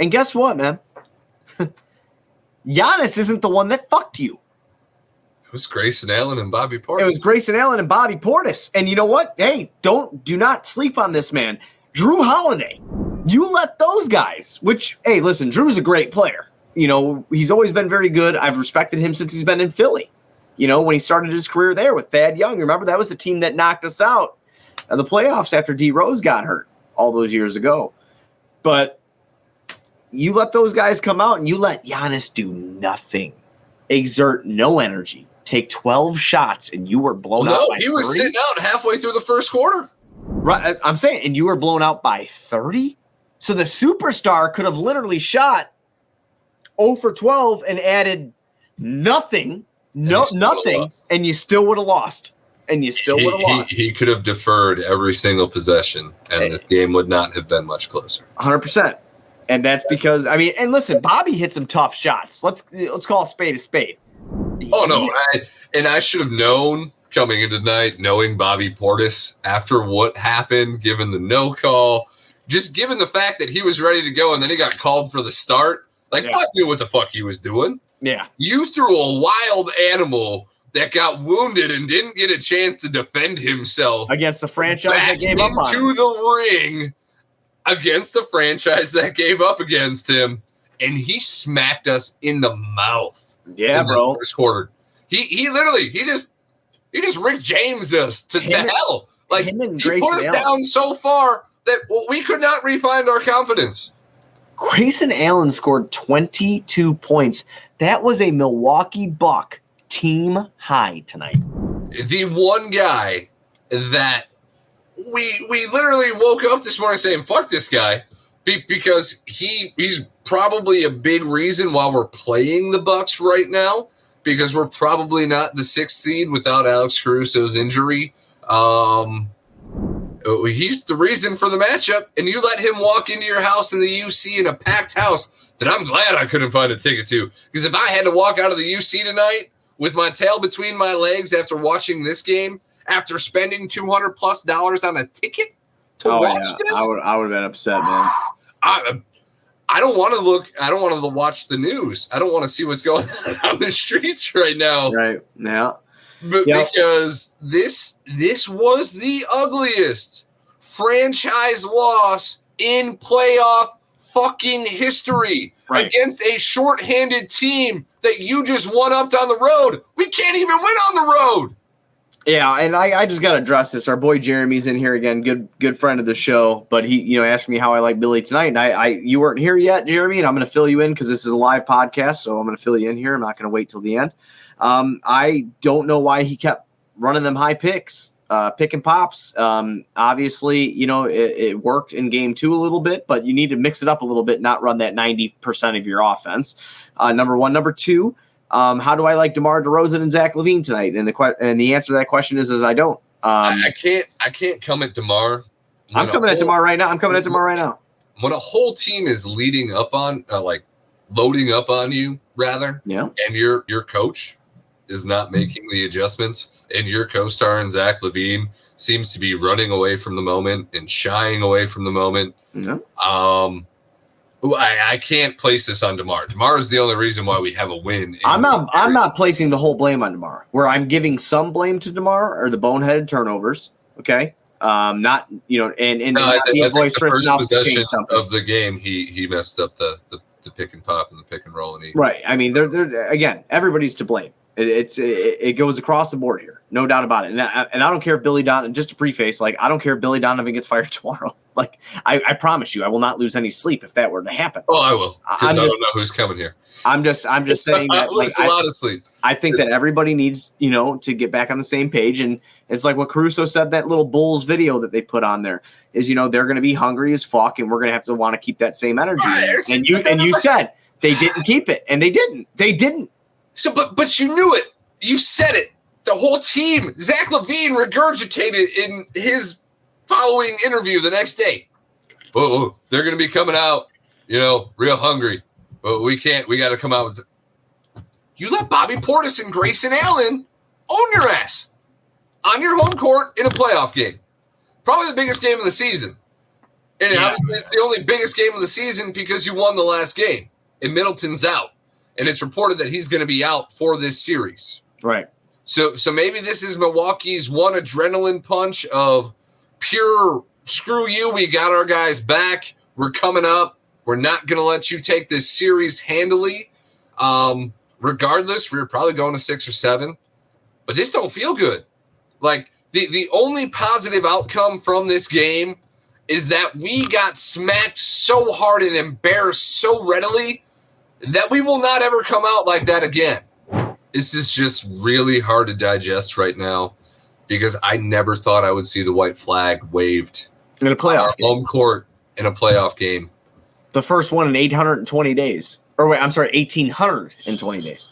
And guess what, man? Giannis isn't the one that fucked you. It was Grayson Allen and Bobby Portis. It was Grayson Allen and Bobby Portis. And you know what? Hey, do not sleep on this man. Drew Holiday. You let those guys, which, hey, listen, Drew's a great player. You know, he's always been very good. I've respected him since he's been in Philly. You know, when he started his career there with Thad Young. Remember, that was the team that knocked us out of the playoffs after D. Rose got hurt all those years ago. But you let those guys come out and you let Giannis do nothing. Exert no energy. Take 12 shots and you were blown out by 30? No, he was sitting out halfway through the first quarter. Right, I'm saying, and you were blown out by 30? So the superstar could have literally shot 0 for 12 and added nothing, nothing, and you still would have lost. And you still would have lost. He could have deferred every single possession, and this game would not have been much closer. 100%. And that's because, I mean, and listen, Bobby hit some tough shots. Let's call a spade a spade. Oh, no. I should have known coming into tonight, knowing Bobby Portis after what happened, given the no call, just given the fact that he was ready to go and then he got called for the start. Like, Buck knew what the fuck he was doing. Yeah. You threw a wild animal that got wounded and didn't get a chance to defend himself against the franchise that gave up on him. Into the ring against the franchise that gave up against him, and he smacked us in the mouth. Yeah, bro. First quarter. He literally just Rick James us to hell. Like, he put us down so far that we could not refine our confidence. Grayson Allen scored 22 points. That was a Milwaukee Buck team high tonight. The one guy that we literally woke up this morning saying, fuck this guy, because he's probably a big reason why we're playing the Bucks right now, because we're probably not the 6th seed without Alex Caruso's injury. He's the reason for the matchup, and you let him walk into your house in the UC in a packed house that I'm glad I couldn't find a ticket to, because if I had to walk out of the UC tonight with my tail between my legs after watching this game, after spending $200+ on a ticket to watch this, I would have been upset, man. I don't want to look. I don't want to watch the news. I don't want to see what's going on the streets right now. Right now, but because this was the ugliest franchise loss in playoff fucking history against a shorthanded team that you just one-upped on the road. We can't even win on the road. Yeah, and I just got to address this. Our boy Jeremy's in here again, good friend of the show, but he asked me how I like Billy tonight, and you weren't here yet, Jeremy, and I'm going to fill you in because this is a live podcast, so I'm going to fill you in here. I'm not going to wait till the end. I don't know why he kept running them high picks, pick and pops. Obviously, it worked in game 2 a little bit, but you need to mix it up a little bit, not run that 90% of your offense. Number one. Number two, how do I like DeMar DeRozan and Zach LaVine tonight? And the answer to that question is I don't. I can't come at DeMar. I'm coming at DeMar right now. When a whole team is leading up on, loading up on you, rather, and your coach is not making the adjustments, and your co-star and Zach LaVine seems to be running away from the moment and shying away from the moment. I can't place this on DeMar. DeMar is the only reason why we have a win. I'm not placing the whole blame on DeMar. Where I'm giving some blame to DeMar are the boneheaded turnovers. Okay, and I think the first possession of the game, he messed up the pick and pop and the pick and roll, and right. I mean, they're again, everybody's to blame. It goes across the board here, no doubt about it. And I don't care if Billy Donovan, just to preface, I don't care if Billy Donovan gets fired tomorrow. I promise you, I will not lose any sleep if that were to happen. Oh, I will, because I don't know who's coming here. I'm just saying that I lose a lot of sleep. I think that everybody needs, to get back on the same page. And it's like what Caruso said, that little Bulls video that they put on there is, they're going to be hungry as fuck, and we're going to have to want to keep that same energy. Right. And you said they didn't keep it, and they didn't. So, but you knew it. You said it. The whole team. Zach LaVine regurgitated in his following interview the next day. Oh, they're going to be coming out, real hungry. But we can't. We got to come out with. You let Bobby Portis and Grayson Allen own your ass on your home court in a playoff game. Probably the biggest game of the season. And obviously, it's the only biggest game of the season because you won the last game. And Middleton's out. And it's reported that he's going to be out for this series. Right. So maybe this is Milwaukee's one adrenaline punch of pure screw you. We got our guys back. We're coming up. We're not going to let you take this series handily. Regardless, we're probably going to 6 or 7. But this don't feel good. Like, the only positive outcome from this game is that we got smacked so hard and embarrassed so readily that we will not ever come out like that again. This is just really hard to digest right now because I never thought I would see the white flag waved in a playoff game. Home court in a playoff game. The first one in 820 days. Or wait, I'm sorry, 1,820 days.